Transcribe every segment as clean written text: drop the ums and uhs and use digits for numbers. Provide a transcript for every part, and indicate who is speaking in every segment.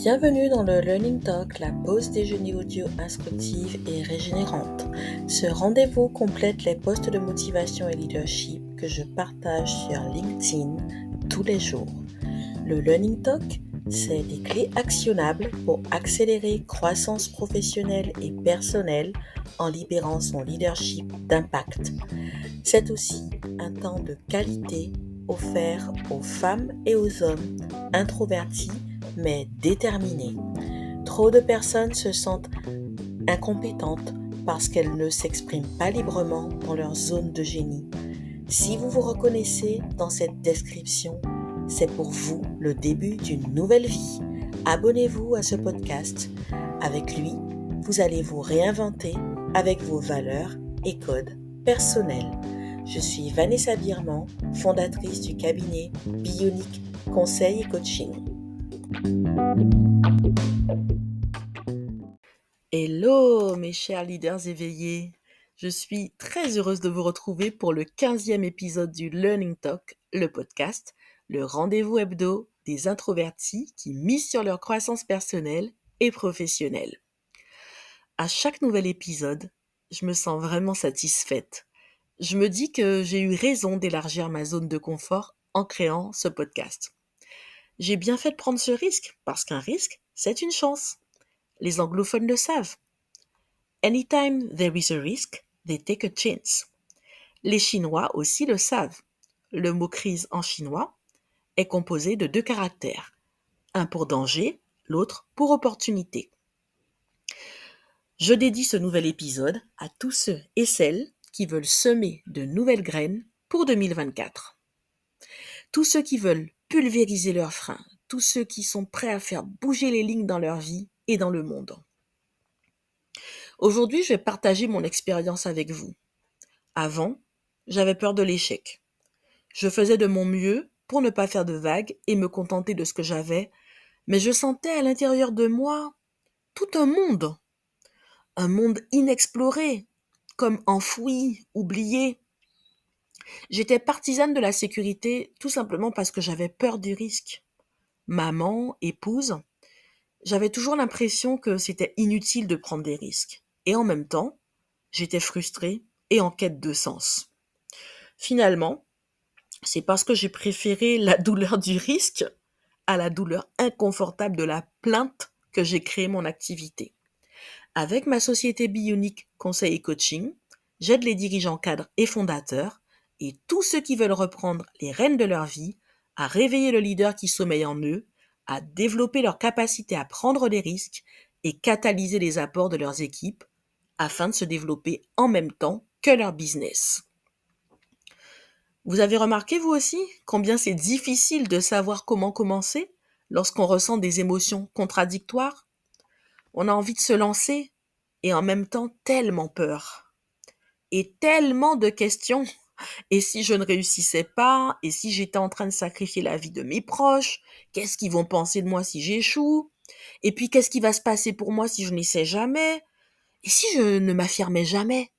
Speaker 1: Bienvenue dans le Learning Talk, la pause déjeuner audio instructive et régénérante. Ce rendez-vous complète les posts de motivation et leadership que je partage sur LinkedIn tous les jours. Le Learning Talk, c'est des clés actionnables pour accélérer croissance professionnelle et personnelle en libérant son leadership d'impact. C'est aussi un temps de qualité offert aux femmes et aux hommes introvertis mais déterminés. Trop de personnes se sentent incompétentes parce qu'elles ne s'expriment pas librement dans leur zone de génie. Si vous vous reconnaissez dans cette description, c'est pour vous le début d'une nouvelle vie. Abonnez-vous à ce podcast. Avec lui, vous allez vous réinventer avec vos valeurs et codes personnels. Je suis Vanessa Birman, fondatrice du cabinet Bionic Conseil et Coaching. Hello mes chers leaders éveillés, je suis très heureuse de vous retrouver pour le 15e épisode du Learning Talk, le podcast, le rendez-vous hebdo des introvertis qui misent sur leur croissance personnelle et professionnelle. À chaque nouvel épisode, je me sens vraiment satisfaite. Je me dis que j'ai eu raison d'élargir ma zone de confort en créant ce podcast. J'ai bien fait de prendre ce risque, parce qu'un risque, c'est une chance. Les anglophones le savent. Anytime there is a risk, they take a chance. Les Chinois aussi le savent. Le mot crise en chinois est composé de 2 caractères. Un pour danger, l'autre pour opportunité. Je dédie ce nouvel épisode à tous ceux et celles qui veulent semer de nouvelles graines pour 2024. Tous ceux qui veulent pulvériser leurs freins, tous ceux qui sont prêts à faire bouger les lignes dans leur vie et dans le monde. Aujourd'hui, je vais partager mon expérience avec vous. Avant, j'avais peur de l'échec. Je faisais de mon mieux pour ne pas faire de vagues et me contenter de ce que j'avais, mais je sentais à l'intérieur de moi tout un monde inexploré, comme enfoui, oublié. J'étais partisane de la sécurité tout simplement parce que j'avais peur du risque. Maman, épouse, j'avais toujours l'impression que c'était inutile de prendre des risques. Et en même temps, j'étais frustrée et en quête de sens. Finalement, c'est parce que j'ai préféré la douleur du risque à la douleur inconfortable de la plainte que j'ai créé mon activité. Avec ma société Bionic Conseil et Coaching, j'aide les dirigeants cadres et fondateurs et tous ceux qui veulent reprendre les rênes de leur vie à réveiller le leader qui sommeille en eux, à développer leur capacité à prendre des risques et catalyser les apports de leurs équipes afin de se développer en même temps que leur business. Vous avez remarqué vous aussi combien c'est difficile de savoir comment commencer lorsqu'on ressent des émotions contradictoires? On a envie de se lancer et en même temps tellement peur. Et tellement de questions. Et si je ne réussissais pas? Et si j'étais en train de sacrifier la vie de mes proches? Qu'est-ce qu'ils vont penser de moi si j'échoue? Et puis qu'est-ce qui va se passer pour moi si je n'essaie jamais? Et si je ne m'affirmais jamais?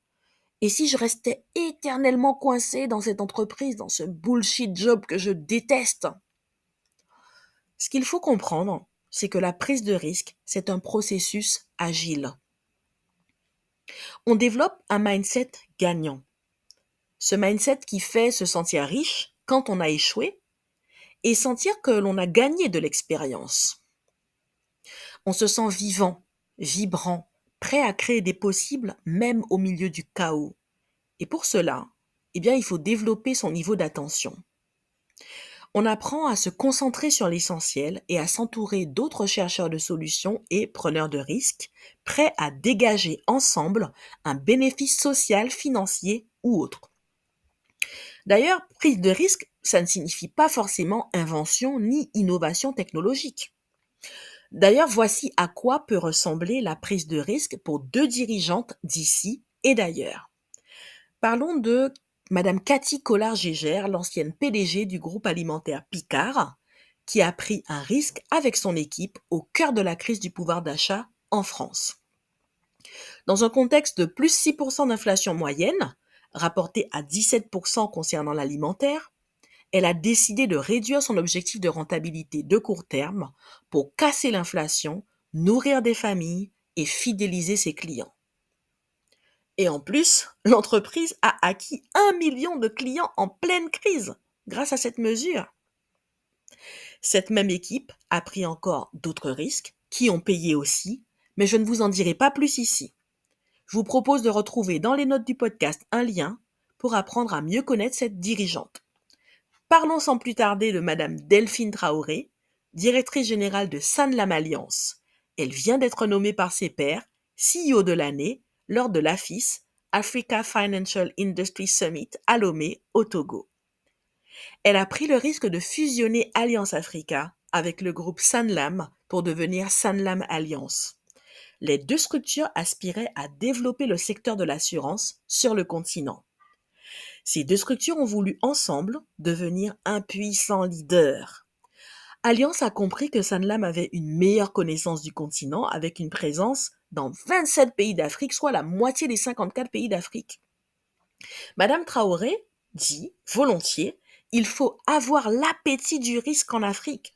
Speaker 1: Et si je restais éternellement coincée dans cette entreprise, dans ce bullshit job que je déteste? Ce qu'il faut comprendre, c'est que la prise de risque, c'est un processus agile. On développe un mindset gagnant. Ce mindset qui fait se sentir riche quand on a échoué et sentir que l'on a gagné de l'expérience. On se sent vivant, vibrant, prêt à créer des possibles même au milieu du chaos. Et pour cela, il faut développer son niveau d'attention. On apprend à se concentrer sur l'essentiel et à s'entourer d'autres chercheurs de solutions et preneurs de risques, prêts à dégager ensemble un bénéfice social, financier ou autre. D'ailleurs, prise de risque, ça ne signifie pas forcément invention ni innovation technologique. D'ailleurs, voici à quoi peut ressembler la prise de risque pour 2 dirigeantes d'ici et d'ailleurs. Parlons de Madame Cathy Collard-Gégère, l'ancienne PDG du groupe alimentaire Picard, qui a pris un risque avec son équipe au cœur de la crise du pouvoir d'achat en France. Dans un contexte de plus 6% d'inflation moyenne, rapportée à 17% concernant l'alimentaire, Elle a décidé de réduire son objectif de rentabilité de court terme pour casser l'inflation, nourrir des familles et fidéliser ses clients. Et en plus, l'entreprise a acquis 1 million de clients en pleine crise grâce à cette mesure. Cette même équipe a pris encore d'autres risques qui ont payé aussi, mais je ne vous en dirai pas plus ici. Je vous propose de retrouver dans les notes du podcast un lien pour apprendre à mieux connaître cette dirigeante. Parlons sans plus tarder de Madame Delphine Traoré, directrice générale de Sanlam Alliance. Elle vient d'être nommée par ses pairs CEO de l'année lors de l'AFIS, Africa Financial Industry Summit à Lomé, au Togo. Elle a pris le risque de fusionner Alliance Africa avec le groupe Sanlam pour devenir Sanlam Alliance. Les deux structures aspiraient à développer le secteur de l'assurance sur le continent. Ces deux structures ont voulu ensemble devenir un puissant leader. Alliance a compris que Sanlam avait une meilleure connaissance du continent avec une présence dans 27 pays d'Afrique, soit la moitié des 54 pays d'Afrique. Madame Traoré dit volontiers, il faut avoir l'appétit du risque en Afrique.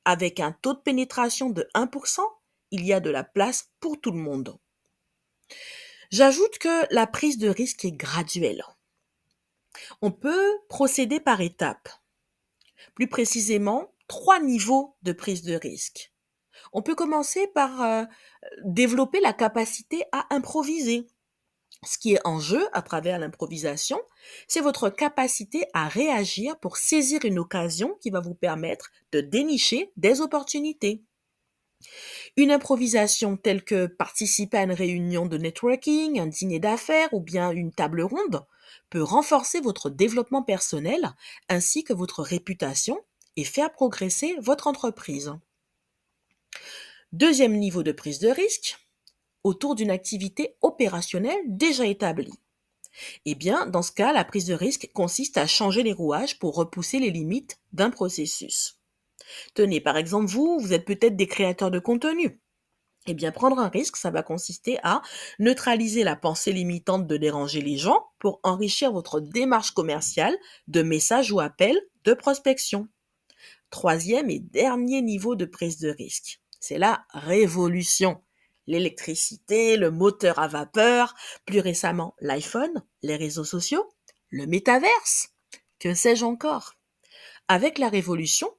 Speaker 1: Avec un taux de pénétration de 1%, il y a de la place pour tout le monde. J'ajoute que la prise de risque est graduelle. On peut procéder par étapes. Plus précisément, 3 niveaux de prise de risque. On peut commencer par développer la capacité à improviser. Ce qui est en jeu à travers l'improvisation, c'est votre capacité à réagir pour saisir une occasion qui va vous permettre de dénicher des opportunités. Une improvisation telle que participer à une réunion de networking, un dîner d'affaires ou bien une table ronde peut renforcer votre développement personnel ainsi que votre réputation et faire progresser votre entreprise. Deuxième niveau de prise de risque, autour d'une activité opérationnelle déjà établie. Eh bien, dans ce cas, la prise de risque consiste à changer les rouages pour repousser les limites d'un processus. Tenez, par exemple, vous êtes peut-être des créateurs de contenu. Eh bien, prendre un risque, ça va consister à neutraliser la pensée limitante de déranger les gens pour enrichir votre démarche commerciale de messages ou appels de prospection. Troisième et dernier niveau de prise de risque, c'est la révolution. L'électricité, le moteur à vapeur, plus récemment l'iPhone, les réseaux sociaux, le métaverse, que sais-je encore. Avec la révolution,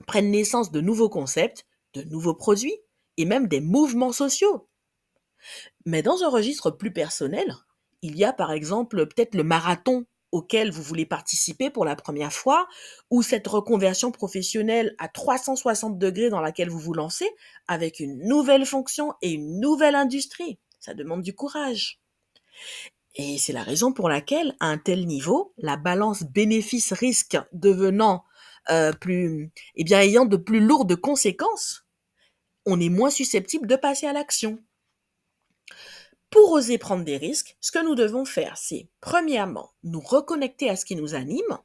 Speaker 1: prennent naissance de nouveaux concepts, de nouveaux produits et même des mouvements sociaux. Mais dans un registre plus personnel, il y a par exemple peut-être le marathon auquel vous voulez participer pour la première fois, ou cette reconversion professionnelle à 360 degrés dans laquelle vous vous lancez avec une nouvelle fonction et une nouvelle industrie. Ça demande du courage. Et c'est la raison pour laquelle, à un tel niveau, la balance bénéfice-risque devenant ayant de plus lourdes conséquences, on est moins susceptible de passer à l'action. Pour oser prendre des risques, ce que nous devons faire, c'est premièrement, nous reconnecter à ce qui nous anime.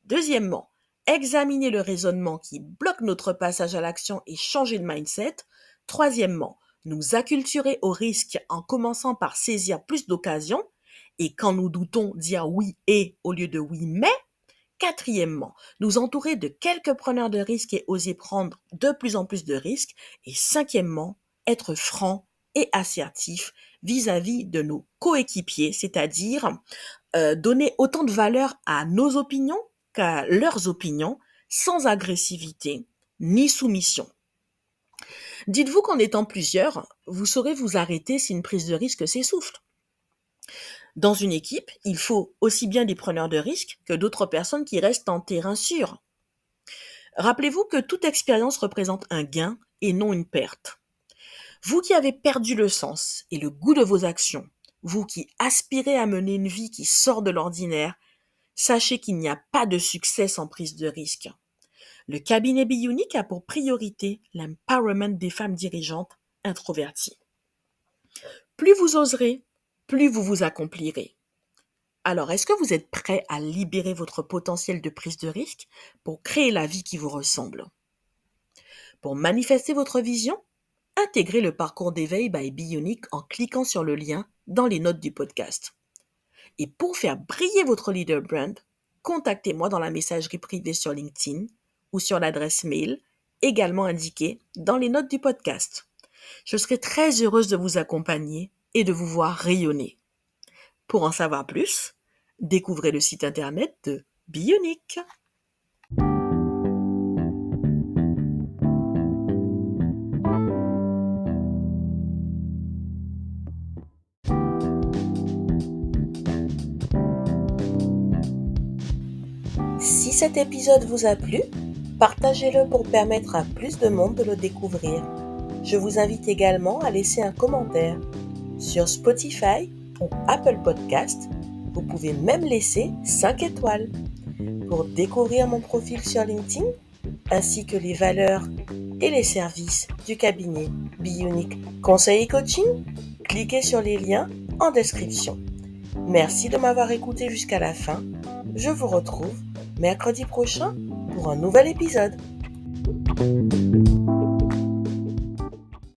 Speaker 1: Deuxièmement, examiner le raisonnement qui bloque notre passage à l'action et changer de mindset. Troisièmement, nous acculturer au risque en commençant par saisir plus d'occasions et quand nous doutons, dire oui et au lieu de oui mais. Quatrièmement, nous entourer de quelques preneurs de risques et oser prendre de plus en plus de risques. Et cinquièmement, être franc et assertif vis-à-vis de nos coéquipiers, c'est-à-dire donner autant de valeur à nos opinions qu'à leurs opinions, sans agressivité ni soumission. Dites-vous qu'en étant plusieurs, vous saurez vous arrêter si une prise de risque s'essouffle. Dans une équipe, il faut aussi bien des preneurs de risques que d'autres personnes qui restent en terrain sûr. Rappelez-vous que toute expérience représente un gain et non une perte. Vous qui avez perdu le sens et le goût de vos actions, vous qui aspirez à mener une vie qui sort de l'ordinaire, sachez qu'il n'y a pas de succès sans prise de risque. Le cabinet Bionic a pour priorité l'empowerment des femmes dirigeantes introverties. Plus vous oserez, plus vous vous accomplirez. Alors, est-ce que vous êtes prêt à libérer votre potentiel de prise de risque pour créer la vie qui vous ressemble? Pour manifester votre vision, intégrez le parcours d'éveil by Bionic en cliquant sur le lien dans les notes du podcast. Et pour faire briller votre leader brand, contactez-moi dans la messagerie privée sur LinkedIn ou sur l'adresse mail également indiquée dans les notes du podcast. Je serai très heureuse de vous accompagner et de vous voir rayonner. Pour en savoir plus, découvrez le site internet de Bionic. Si cet épisode vous a plu, partagez-le pour permettre à plus de monde de le découvrir. Je vous invite également à laisser un commentaire. Sur Spotify ou Apple Podcast, vous pouvez même laisser 5 étoiles. Pour découvrir mon profil sur LinkedIn, ainsi que les valeurs et les services du cabinet Bionic Conseil et Coaching, cliquez sur les liens en description. Merci de m'avoir écouté jusqu'à la fin. Je vous retrouve mercredi prochain pour un nouvel épisode.